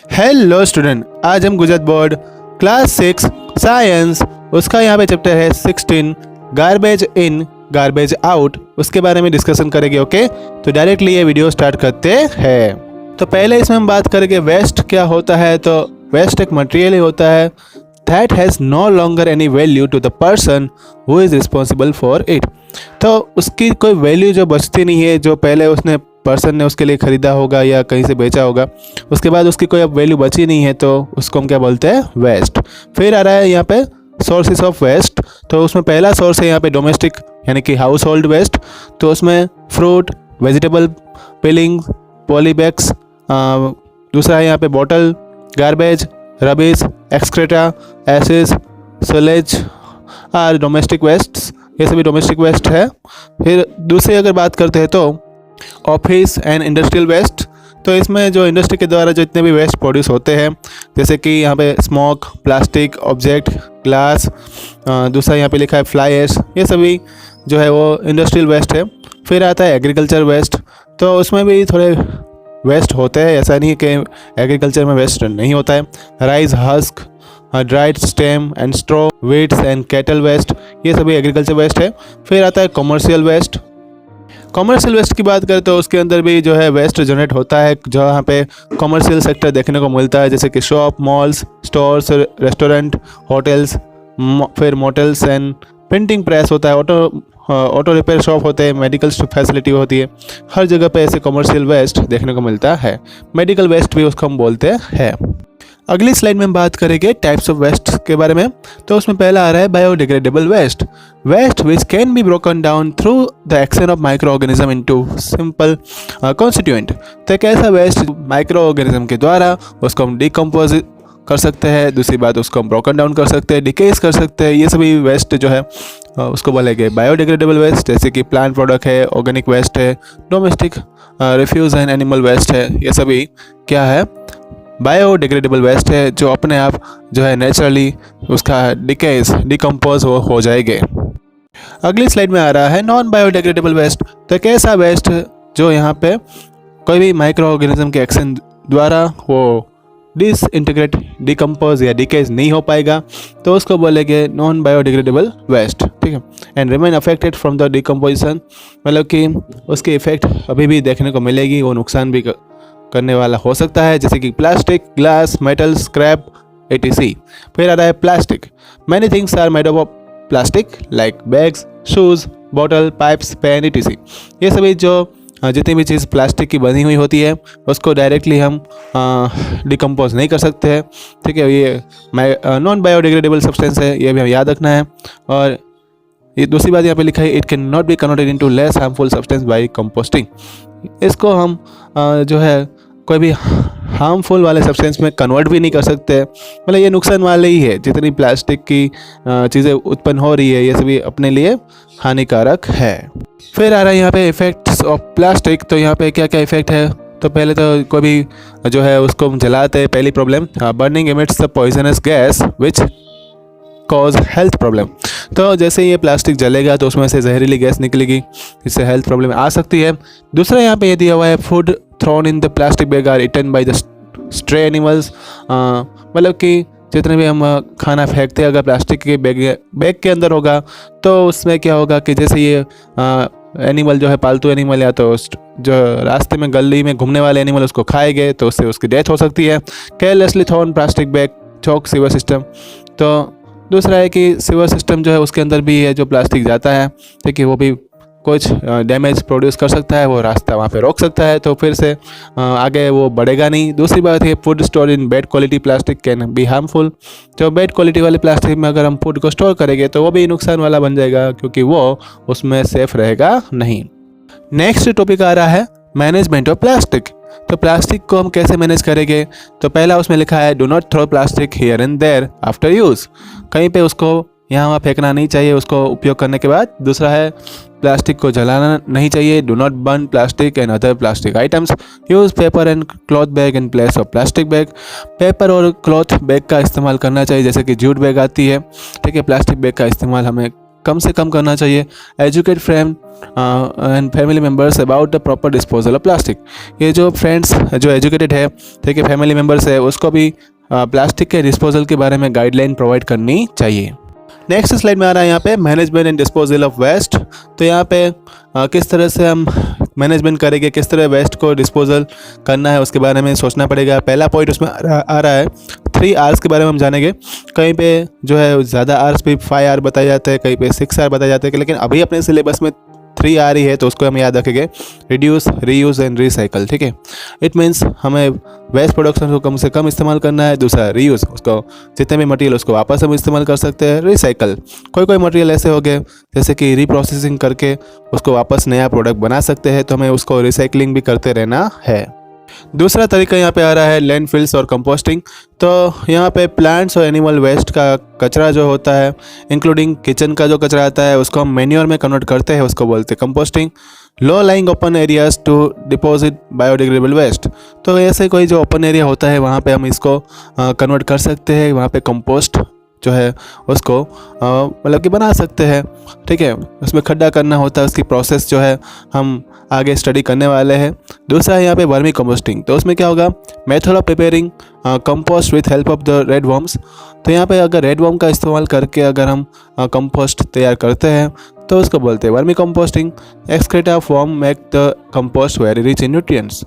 Hello student, आज हम Gujarat board class 6 science उसका यहाँ पे चैप्टर है 16 गार्बेज इन गार्बेज आउट, उसके बारे में डिस्कशन करेंगे। ओके, तो डायरेक्टली ये वीडियो स्टार्ट करते हैं। तो पहले इसमें हम बात करेंगे वेस्ट क्या होता है। तो वेस्ट एक मटेरियल ही होता है that has no longer any value to the person who is responsible for it. तो उसकी कोई वैल्यू जो बचती नहीं है, जो पहले उसने पर्सन ने उसके लिए ख़रीदा होगा या कहीं से बेचा होगा, उसके बाद उसकी कोई अब वैल्यू बची नहीं है, तो उसको हम क्या बोलते हैं, वेस्ट। फिर आ रहा है यहाँ पे सोर्सेस ऑफ वेस्ट। तो उसमें पहला सोर्स है यहाँ पे डोमेस्टिक यानी कि हाउस होल्ड वेस्ट। तो उसमें फ्रूट, वेजिटेबल पिलिंग, पॉलीबैग्स, दूसरा है यहाँ पे bottle, garbage, rubbish, excreta, acid, solace और डोमेस्टिक वेस्ट्स, ये सभी डोमेस्टिक वेस्ट है। फिर दूसरी अगर बात करते हैं तो ऑफिस एंड इंडस्ट्रियल वेस्ट। तो इसमें जो इंडस्ट्री के द्वारा जो इतने भी वेस्ट प्रोड्यूस होते हैं, जैसे कि यहाँ पे स्मोक, प्लास्टिक, ऑब्जेक्ट, ग्लास, दूसरा यहाँ पे लिखा है फ्लाई ऐश, ये सभी जो है वो इंडस्ट्रियल वेस्ट है। फिर आता है एग्रीकल्चर वेस्ट। तो उसमें भी थोड़े वेस्ट होते हैं, ऐसा नहीं है कि एग्रीकल्चर में वेस्ट नहीं होता है। Rice husk, dried stem and straw, wheats and cattle waste, ये सभी एग्रीकल्चर वेस्ट है। फिर आता है कॉमर्शियल वेस्ट। कॉमर्शियल वेस्ट की बात करें तो उसके अंदर भी जो है वेस्ट जनरेट होता है, जहाँ पे कॉमर्शियल सेक्टर देखने को मिलता है, जैसे कि shop, malls, stores, restaurant, hotels, फिर मोटल्स एंड प्रिंटिंग प्रेस होता है, ऑटो रिपेयर शॉप होते हैं, मेडिकल फैसिलिटी होती है। हर जगह पे ऐसे कॉमर्शियल वेस्ट देखने को मिलता है। मेडिकल वेस्ट भी उसको हम बोलते हैं। अगली स्लाइड में हम बात करेंगे टाइप्स ऑफ वेस्ट के बारे में। तो उसमें पहला आ रहा है biodegradable waste. Waste which can be broken down through the action of micro organism into simple constituent. तो एक ऐसा वेस्ट माइक्रो ऑर्गेनिज्म के द्वारा उसको हम डिकम्पोज कर सकते हैं, दूसरी बात उसको हम ब्रोकन डाउन कर सकते हैं, डिकेज कर सकते हैं। ये सभी वेस्ट जो है उसको बोलेंगे बायोडिग्रेडेबल वेस्ट, जैसे कि प्लांट प्रोडक्ट है, ऑर्गेनिक वेस्ट है, domestic refuse and animal waste है। ये सभी क्या है, बायोडिग्रेडेबल वेस्ट है, जो अपने आप जो है नेचुरली उसका डिकम्पोज हो जाएंगे। अगली स्लाइड में आ रहा है नॉन बायोडिग्रेडेबल वेस्ट। तो एक ऐसा वेस्ट जो यहाँ पे कोई भी माइक्रो ऑर्गेनिज्म के एक्शन द्वारा वो डिसइंटीग्रेट, डिकम्पोज या डिकेज नहीं हो पाएगा, तो उसको बोलेंगे नॉन बायोडिग्रेडेबल वेस्ट। ठीक है, and remain affected from the decomposition, मतलब कि उसकी इफेक्ट अभी भी देखने को मिलेगी, वो नुकसान भी करने वाला हो सकता है, जैसे कि plastic, glass, metal, scrap etc। फिर आ रहा है plastic. Many things are made of plastic like bags, shoes, bottle, pipes, pen etc। ये सभी जो जितनी भी चीज़ प्लास्टिक की बनी हुई होती है उसको डायरेक्टली हम डिकम्पोज नहीं कर सकते हैं। ठीक है, ये नॉन बायोडिग्रेडेबल सब्सटेंस है, ये भी हमें याद रखना है। और ये दूसरी बात यहाँ पे लिखा है it can not be converted into less harmful substance by composting. इसको हम जो है कोई भी हार्मफुल वाले सब्सटेंस में कन्वर्ट भी नहीं कर सकते, मतलब ये नुकसान वाले ही है। जितनी प्लास्टिक की चीज़ें उत्पन्न हो रही है ये सभी अपने लिए हानिकारक है। फिर आ रहा है यहाँ पे इफ़ेक्ट्स ऑफ प्लास्टिक। तो यहाँ पे क्या क्या इफ़ेक्ट है, तो पहले तो कोई भी जो है उसको हम जलाते हैं, पहली problem burning emits the poisonous gas which cause health problem. तो जैसे ये प्लास्टिक जलेगा तो उसमें से जहरीली गैस निकलेगी, इससे हेल्थ प्रॉब्लम आ सकती है। दूसरा यहाँ पे ये दिया हुआ है food thrown in the plastic bag are eaten by the stray animals, मतलब कि जितने भी हम खाना फेंकते हैं अगर प्लास्टिक के बैग के अंदर होगा तो उसमें क्या होगा कि जैसे ये एनिमल जो है पालतू एनिमल या तो जो रास्ते में गली में घूमने वाले एनिमल उसको खाएंगे तो उससे उसकी डेथ हो सकती है। केयरलेसली थ्रोन प्लास्टिक बैग चौक सीवर सिस्टम। तो दूसरा है कि सीवर सिस्टम जो है उसके अंदर भी है जो प्लास्टिक जाता है, देखिए वो भी कुछ डैमेज प्रोड्यूस कर सकता है, वो रास्ता वहाँ पे रोक सकता है, तो फिर से आगे वो बढ़ेगा नहीं। दूसरी बात है food store in bad quality plastic can be harmful. जो बैड क्वालिटी वाले प्लास्टिक में अगर हम फूड को स्टोर करेंगे तो वो भी नुकसान वाला बन जाएगा, क्योंकि वो उसमें सेफ रहेगा नहीं। नेक्स्ट टॉपिक आ रहा है मैनेजमेंट ऑफ प्लास्टिक। तो प्लास्टिक को हम कैसे मैनेज करेंगे, तो पहला उसमें लिखा है do not throw plastic here and there after use. कहीं पे उसको यहाँ वहाँ फेंकना नहीं चाहिए उसको उपयोग करने के बाद। दूसरा है प्लास्टिक को जलाना नहीं चाहिए, do not burn plastic and other plastic items. Use paper and cloth bag in place of plastic bag. Paper और क्लॉथ बैग का इस्तेमाल करना चाहिए, जैसे कि जूट बैग आती है। ठीक है, प्लास्टिक बैग का इस्तेमाल हमें कम से कम करना चाहिए। Educate friend and family members about the proper disposal of plastic. ये जो फ्रेंड्स जो एजुकेटेड है, ठीक है, फैमिली मेम्बर्स है, उसको भी प्लास्टिक के डिस्पोजल के बारे में गाइडलाइन प्रोवाइड करनी चाहिए। नेक्स्ट स्लाइड में आ रहा है यहाँ पे management and disposal of waste. तो यहाँ पे किस तरह से हम मैनेजमेंट करेंगे, किस तरह वेस्ट को डिस्पोजल करना है, उसके बारे में सोचना पड़ेगा। पहला पॉइंट उसमें आ रहा है 3 R's के बारे में हम जानेंगे। कहीं पे जो है ज़्यादा R's भी 5 R बताए जाते हैं, कहीं पे 6 R बताए जाते हैं, लेकिन अभी अपने सिलेबस में 3 R ही है, तो उसको हम याद रखेंगे। रिड्यूस, रीयूज़ एंड रिसाइकल, ठीक है। इट मीन्स हमें वेस्ट प्रोडक्शन को कम से कम इस्तेमाल करना है। दूसरा रीयूज़, उसको जितने भी मटेरियल उसको वापस हम इस्तेमाल कर सकते हैं। रिसाइकल, कोई मटेरियल ऐसे हो गए जैसे कि रीप्रोसेसिंग करके उसको वापस नया प्रोडक्ट बना सकते हैं, तो हमें उसको रिसाइकलिंग भी करते रहना है। दूसरा तरीका यहाँ पे आ रहा है लैंडफिल्स और कंपोस्टिंग। तो यहाँ पे प्लांट्स और एनिमल वेस्ट का कचरा जो होता है, इंक्लूडिंग किचन का जो कचरा आता है, उसको हम मैन्योर में कन्वर्ट करते हैं, उसको बोलते हैं composting. Low lying open areas to deposit biodegradable waste. तो ऐसे कोई जो ओपन एरिया होता है वहाँ पे हम इसको कन्वर्ट कर सकते हैं, वहाँ पे कंपोस्ट जो है उसको मतलब कि बना सकते हैं, ठीक है। उसमें खड्डा करना होता है, उसकी प्रोसेस जो है हम आगे स्टडी करने वाले हैं। दूसरा है यहाँ पे वर्मी कंपोस्टिंग। तो उसमें क्या होगा, method of preparing compost with help of the red worms. तो यहाँ पे अगर रेड वर्म का इस्तेमाल करके अगर हम कंपोस्ट तैयार करते हैं तो उसको बोलते हैं vermi composting. Excreta of worm make the compost very rich in nutrients.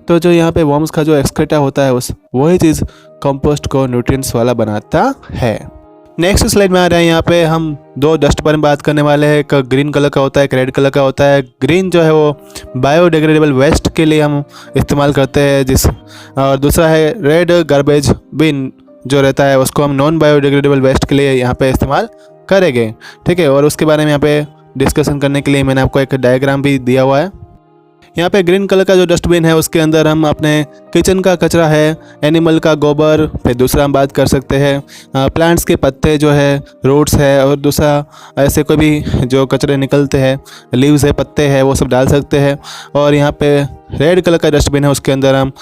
तो जो यहाँ पे वर्म्स का जो एक्सक्रेटा होता है वही चीज़ कंपोस्ट को न्यूट्रिएंट्स वाला बनाता है। नेक्स्ट स्लाइड में आ रहा है, यहाँ पे हम 2 डस्ट पर बात करने वाले हैं। एक ग्रीन कलर का होता है, एक रेड कलर का होता है। ग्रीन जो है वो बायोडिग्रेडेबल वेस्ट के लिए हम इस्तेमाल करते हैं और दूसरा है रेड गार्बेज बिन जो रहता है, उसको हम नॉन बायोडिग्रेडेबल वेस्ट के लिए यहाँ पे इस्तेमाल करेंगे, ठीक है। और उसके बारे में यहाँ पे डिस्कशन करने के लिए मैंने आपको एक डायग्राम भी दिया हुआ है। यहाँ पे ग्रीन कलर का जो डस्टबिन है उसके अंदर हम अपने किचन का कचरा है, एनिमल का गोबर, फिर दूसरा हम बात कर सकते हैं प्लांट्स के पत्ते जो है, रूट्स है, और दूसरा ऐसे कोई भी जो कचरे निकलते हैं, लीव्स है, पत्ते हैं, वो सब डाल सकते हैं। और यहाँ पे रेड कलर का डस्टबिन है, उसके अंदर हम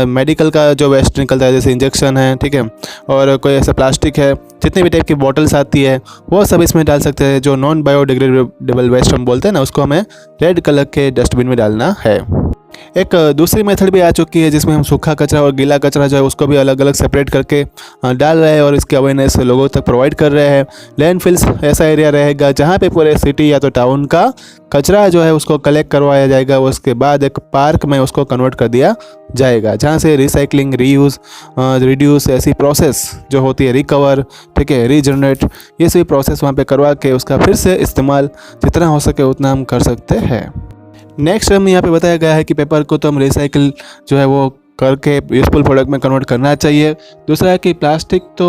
मेडिकल का जो वेस्ट निकलता है, जैसे इंजेक्शन है, ठीक है, और कोई ऐसा प्लास्टिक है, जितनी भी टाइप की बॉटल्स आती है वो सब इसमें डाल सकते हैं। जो नॉन बायोडिग्रेडेबल वेस्ट हम बोलते हैं ना, उसको हमें रेड कलर के डस्टबिन में डालना है। एक दूसरी मेथड भी आ चुकी है जिसमें हम सूखा कचरा और गीला कचरा जो है उसको भी अलग अलग सेपरेट करके डाल रहे हैं और इसकी अवेयरनेस लोगों तक प्रोवाइड कर रहे हैं। लैंडफिल्स ऐसा एरिया रहेगा जहाँ पे पूरे सिटी या तो टाउन का कचरा जो है उसको कलेक्ट करवाया जाएगा, उसके बाद एक पार्क में उसको कन्वर्ट कर दिया जाएगा, जहाँ से रिसाइकलिंग, रीयूज़, रिड्यूस ऐसी प्रोसेस जो होती है, रिकवर, ठीक है, रीजनरेट, ये सभी प्रोसेस वहाँ पे करवा के उसका फिर से इस्तेमाल जितना हो सके उतना हम कर सकते हैं। नेक्स्ट हमें यहाँ पे बताया गया है कि पेपर को तो हम रिसाइकिल जो है वो करके यूजफुल प्रोडक्ट में कन्वर्ट करना चाहिए। दूसरा है कि प्लास्टिक तो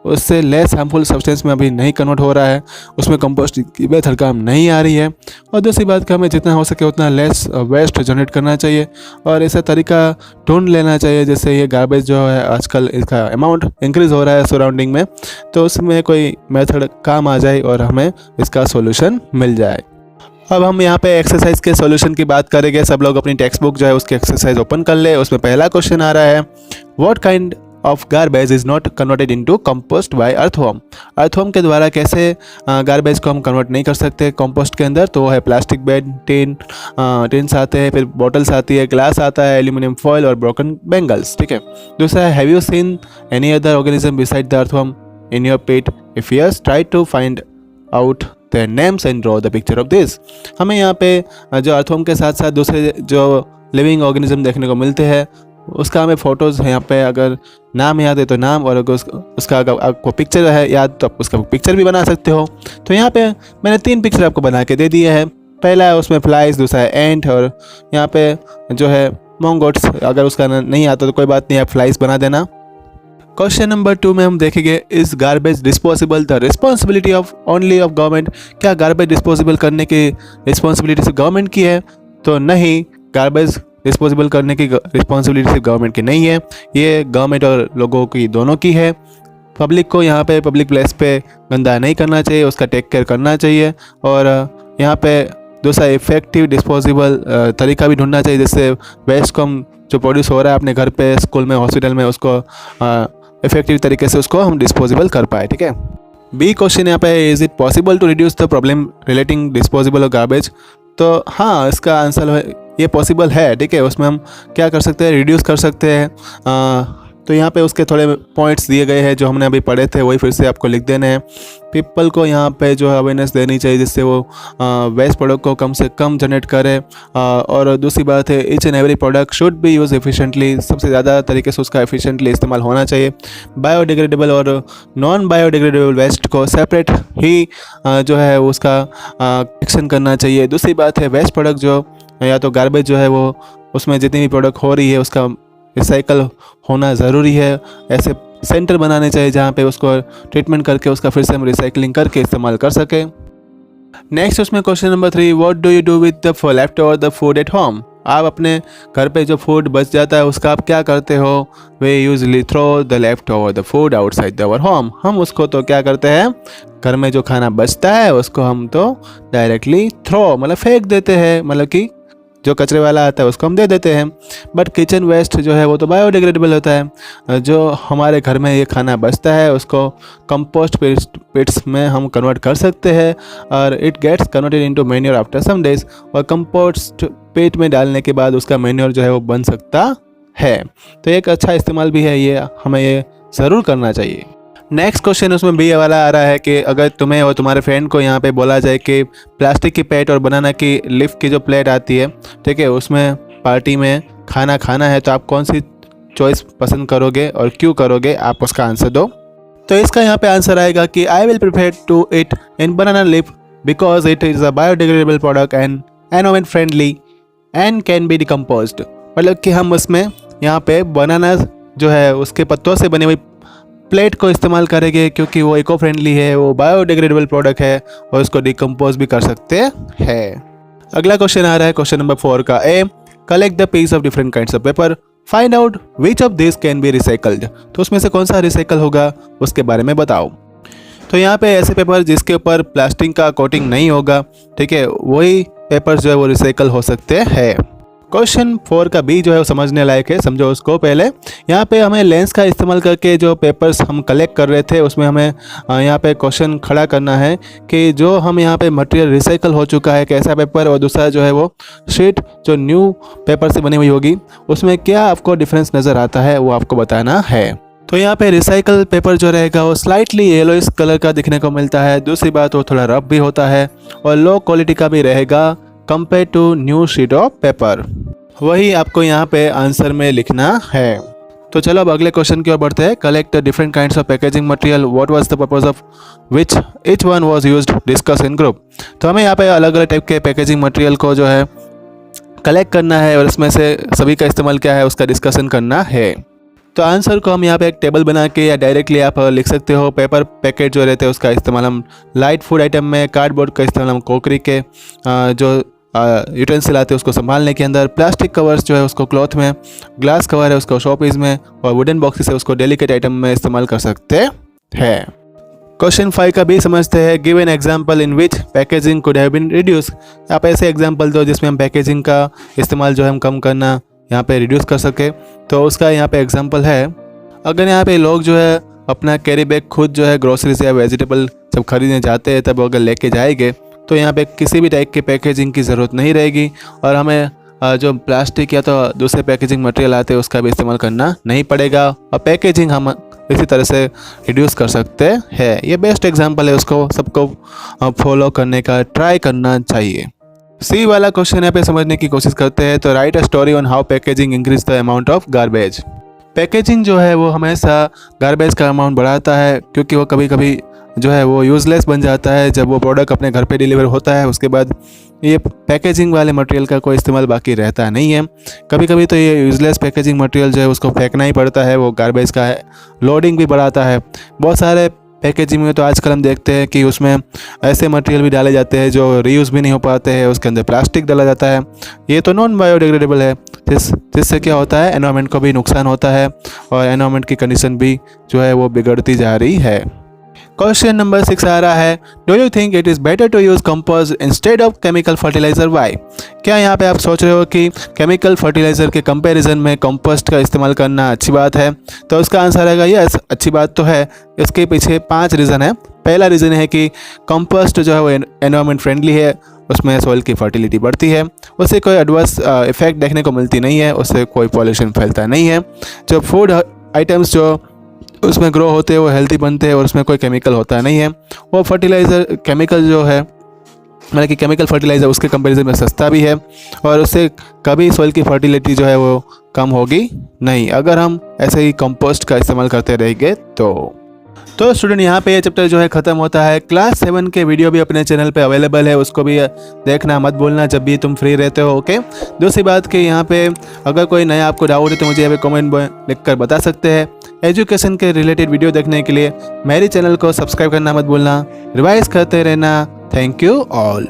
उससे लेस हार्मफुल सब्सटेंस में अभी नहीं कन्वर्ट हो रहा है, उसमें कंपोस्टिंग की मेथड काम नहीं आ रही है। और दूसरी बात कि हमें जितना हो सके उतना लेस वेस्ट जनरेट करना चाहिए और ऐसा तरीका ढूंढ लेना चाहिए जैसे ये गार्बेज जो है आजकल इसका अमाउंट इंक्रीज़ हो रहा है सराउंडिंग में, तो उसमें कोई मेथड काम आ जाए और हमें इसका सोल्यूशन मिल जाए। अब हम यहाँ पे एक्सरसाइज के सॉल्यूशन की बात करेंगे। सब लोग अपनी टेक्स्ट बुक जो है उसकी एक्सरसाइज ओपन कर ले। उसमें पहला क्वेश्चन आ रहा है, what kind of garbage is not converted into compost by earthworm. Earthworm के द्वारा कैसे गार्बेज को हम कन्वर्ट नहीं कर सकते कंपोस्ट के अंदर, तो वो है प्लास्टिक बैग, टिन्स आते हैं, फिर बॉटल्स आती है, ग्लास आता है, एल्यूमिनियम फॉयल और ब्रोकन बेंगल्स, ठीक है। दूसरा है, have you seen any other organism beside the earthworm in your pet? If yes, try to find out their names and draw the picture of this। हमें यहाँ पे जो अर्थवर्म के साथ साथ दूसरे जो लिविंग ऑर्गेनिज्म देखने को मिलते हैं उसका हमें फ़ोटोज़ यहाँ पे अगर नाम याद है तो नाम, और अगर उसका अगर आपको पिक्चर है याद तो आप उसका पिक्चर भी बना सकते हो। तो यहाँ पे मैंने 3 पिक्चर आपको बना के दे दिए हैं। पहला है उसमें फ्लाइज, दूसरा है एंट, और यहाँ पे जो है मोंगोट्स। अगर उसका नहीं आता तो कोई बात नहीं, आप फ्लाइज बना देना। क्वेश्चन नंबर 2 में हम देखेंगे, is garbage disposable the responsibility of only of government. क्या गार्बेज डिस्पोजेबल करने की रिस्पॉन्सिबिलिटी सिर्फ गवर्नमेंट की है? तो नहीं, गार्बेज डिस्पोजेबल करने की रिस्पॉन्सिबिलिटी सिर्फ गवर्नमेंट की नहीं है, ये गवर्नमेंट और लोगों की दोनों की है। पब्लिक को यहाँ पे पब्लिक प्लेस पे गंदा नहीं करना चाहिए, उसका टेक केयर करना चाहिए। और यहाँ पे दूसरा इफेक्टिव डिस्पोजेबल तरीका भी ढूंढना चाहिए जिससे वेस्ट को हम जो प्रोड्यूस हो रहा है अपने घर पे, स्कूल में, हॉस्पिटल में, उसको इफेक्टिव तरीके से उसको हम डिस्पोजेबल कर पाए, ठीक है। बी क्वेश्चन यहाँ पे है, is it possible to reduce the problem relating disposable और गार्बेज। तो हाँ, इसका आंसर है ये पॉसिबल है, ठीक है। उसमें हम क्या कर सकते हैं, रिड्यूस कर सकते हैं। तो यहाँ पे उसके थोड़े पॉइंट्स दिए गए हैं जो हमने अभी पढ़े थे, वही फिर से आपको लिख देने हैं। पीपल को यहाँ पे जो है अवेयरनेस देनी चाहिए जिससे वो वेस्ट प्रोडक्ट को कम से कम जनरेट करे। और दूसरी बात है, each and every product should be use efficiently, सबसे ज़्यादा तरीके से उसका एफिशिएंटली इस्तेमाल होना चाहिए। बायोडिग्रेडेबल और नॉन बायोडिग्रेडेबल वेस्ट को सेपरेट ही जो है उसका एक्शन करना चाहिए। दूसरी बात है, वेस्ट प्रोडक्ट जो या तो गार्बेज जो है वो उसमें जितनी भी प्रोडक्ट हो रही है उसका रिसाइकल होना ज़रूरी है। ऐसे सेंटर बनाने चाहिए जहाँ पे उसको ट्रीटमेंट करके उसका फिर से हम रिसाइकलिंग करके इस्तेमाल कर सकें। नेक्स्ट उसमें question number 3, what do you do with the left over the food at home. आप अपने घर पे जो फूड बच जाता है उसका आप क्या करते हो। They usually throw the left over the food outside our home. हम उसको तो क्या करते हैं, घर में जो खाना बचता है उसको हम तो डायरेक्टली थ्रो मतलब फेंक देते हैं, मतलब कि जो कचरे वाला आता है उसको हम दे देते हैं। बट किचन वेस्ट जो है वो तो बायोडिग्रेडेबल होता है। जो हमारे घर में ये खाना बचता है उसको कंपोस्ट पिट्स में हम कन्वर्ट कर सकते हैं और it gets converted into manure after some days. और कंपोस्ट पिट में डालने के बाद उसका मैन्योर जो है वो बन सकता है। तो एक अच्छा इस्तेमाल भी है, ये हमें ये ज़रूर करना चाहिए। नेक्स्ट क्वेश्चन उसमें बी वाला आ रहा है कि अगर तुम्हें और तुम्हारे फ्रेंड को यहाँ पे बोला जाए कि प्लास्टिक की प्लेट और बनाना की लीफ की जो प्लेट आती है, ठीक है, उसमें पार्टी में खाना खाना है, तो आप कौन सी चॉइस पसंद करोगे और क्यों करोगे, आप उसका आंसर दो। तो इसका यहाँ पे आंसर आएगा कि I will prefer to it in banana leaf because it is a biodegradable product and environment friendly and can be decomposed. मतलब कि हम उसमें यहाँ पे बनाना जो है उसके पत्तों से बनी हुई प्लेट को इस्तेमाल करेंगे क्योंकि वो इको फ्रेंडली है, वो बायोडिग्रेडेबल प्रोडक्ट है और उसको डिकम्पोज भी कर सकते हैं। अगला क्वेश्चन आ रहा है क्वेश्चन नंबर 4 का, a collect the piece of different kinds of paper, find out which of this can be recycled. तो उसमें से कौन सा रिसाइकल होगा उसके बारे में बताओ। तो यहाँ पे ऐसे पेपर जिसके ऊपर प्लास्टिक का कोटिंग नहीं होगा, ठीक है, वही पेपर जो है वो रिसाइकल हो सकते हैं। क्वेश्चन 4 का बी जो है वो समझने लायक है, समझो उसको। पहले यहाँ पे हमें लेंस का इस्तेमाल करके जो पेपर्स हम कलेक्ट कर रहे थे उसमें हमें यहाँ पे क्वेश्चन खड़ा करना है कि जो हम यहाँ पे मटेरियल रिसाइकल हो चुका है कैसा पेपर और दूसरा जो है वो शीट जो न्यू पेपर से बनी हुई होगी, उसमें क्या आपको डिफरेंस नज़र आता है वो आपको बताना है। तो यहाँ पे रिसाइकल पेपर जो रहेगा वो स्लाइटली येलोइश कलर का दिखने को मिलता है। दूसरी बात वो थोड़ा रफ भी होता है और लो क्वालिटी का भी रहेगा compare to new sheet of paper. वही आपको यहाँ पे आंसर में लिखना है। तो चलो अब अगले क्वेश्चन की ओर बढ़ते हैं। Collect different kinds of packaging material, what was the purpose of which each one was used, discuss in group. तो हमें यहाँ पे अलग अलग टाइप के पैकेजिंग मटेरियल को जो है कलेक्ट करना है और इसमें से सभी का इस्तेमाल क्या है उसका डिस्कशन करना है। तो आंसर को हम यहाँ पे एक टेबल बना के या डायरेक्टली आप लिख सकते हो। पेपर पैकेट जो रहते हैं उसका इस्तेमाल हम लाइट फूड आइटम में, कार्डबोर्ड का इस्तेमाल हम कोकरी के जो यूटेंसिल आते हैं उसको संभालने के अंदर, प्लास्टिक कवर्स जो है उसको क्लॉथ में, ग्लास कवर है उसको शोपीस में और वुडन बॉक्सेस है उसको डेलिकेट आइटम में इस्तेमाल कर सकते हैं। क्वेश्चन 5 का भी समझते हैं। Give an example in which packaging could have been reduce. आप ऐसे एग्जाम्पल दो जिसमें हम पैकेजिंग का इस्तेमाल जो है हम कम करना यहाँ पे रिड्यूस कर सके। तो उसका यहाँ पे एग्जाम्पल है, अगर यहाँ पे लोग जो है अपना कैरी बैग खुद जो है ग्रोसरीज या वेजिटेबल जब खरीदने जाते हैं तब अगर लेके जाएंगे तो यहाँ पे किसी भी टाइप की पैकेजिंग की ज़रूरत नहीं रहेगी और हमें जो प्लास्टिक या तो दूसरे पैकेजिंग मटेरियल आते हैं उसका भी इस्तेमाल करना नहीं पड़ेगा और पैकेजिंग हम इसी तरह से रिड्यूस कर सकते हैं। ये बेस्ट एग्जांपल है, उसको सबको फॉलो करने का ट्राई करना चाहिए। सी वाला क्वेश्चन यहाँ पे समझने की कोशिश करते हैं। तो right a story on how packaging increase the amount of garbage. Packaging जो है वो हमेशा गार्बेज का अमाउंट बढ़ाता है क्योंकि वो कभी कभी जो है वो यूज़लेस बन जाता है जब वो प्रोडक्ट अपने घर पे डिलीवर होता है। उसके बाद ये पैकेजिंग वाले मटेरियल का कोई इस्तेमाल बाकी रहता नहीं है। कभी कभी तो ये यूज़लेस पैकेजिंग मटेरियल जो है उसको फेंकना ही पड़ता है, वो गार्बेज का है, लोडिंग भी बढ़ाता है। बहुत सारे पैकेजिंग में तो आजकल हम देखते हैं कि उसमें ऐसे मटेरियल भी डाले जाते हैं जो रीयूज़ भी नहीं हो पाते हैं, उसके अंदर प्लास्टिक डाला जाता है। ये तो नॉन बायोडिग्रेडेबल है, जिससे क्या होता है एनवायरनमेंट को भी नुकसान होता है और एनवायरनमेंट की कंडीशन भी जो है वो बिगड़ती जा रही है। क्वेश्चन नंबर 6 आ रहा है, do you think it is better to use compost instead of chemical fertiliser, why. क्या यहाँ पे आप सोच रहे हो कि केमिकल फर्टिलाइज़र के कंपैरिजन में कंपोस्ट का इस्तेमाल करना अच्छी बात है? तो उसका आंसर आएगा यस, अच्छी बात तो है। इसके पीछे 5 रीज़न है। पहला रीज़न है कि कंपोस्ट जो है वो एनवायरनमेंट फ्रेंडली है, उसमें सॉइल की फर्टिलिटी बढ़ती है, उससे कोई एडवर्स इफेक्ट देखने को मिलती नहीं है, उससे कोई पॉल्यूशन फैलता नहीं है। जो फूड आइटम्स जो उसमें ग्रो होते हैं वो हेल्दी बनते हैं और उसमें कोई केमिकल होता नहीं है। वो फर्टिलाइज़र केमिकल जो है मतलब कि केमिकल फर्टिलाइज़र उसके कंपैरिजन में सस्ता भी है और उससे कभी सॉइल की फर्टिलिटी जो है वो कम होगी नहीं, अगर हम ऐसे ही कंपोस्ट का इस्तेमाल करते रहेंगे तो स्टूडेंट यहाँ पे ये चैप्टर जो है ख़त्म होता है। क्लास 7 के वीडियो भी अपने चैनल पे अवेलेबल है, उसको भी देखना मत भूलना जब भी तुम फ्री रहते हो। ओके, दूसरी बात कि यहाँ पे अगर कोई नया आपको डाउट है तो मुझे यहाँ पे कमेंट में लिख कर बता सकते हैं। एजुकेशन के रिलेटेड वीडियो देखने के लिए मेरे चैनल को सब्सक्राइब करना मत भूलना, रिवाइज करते रहना। Thank you all.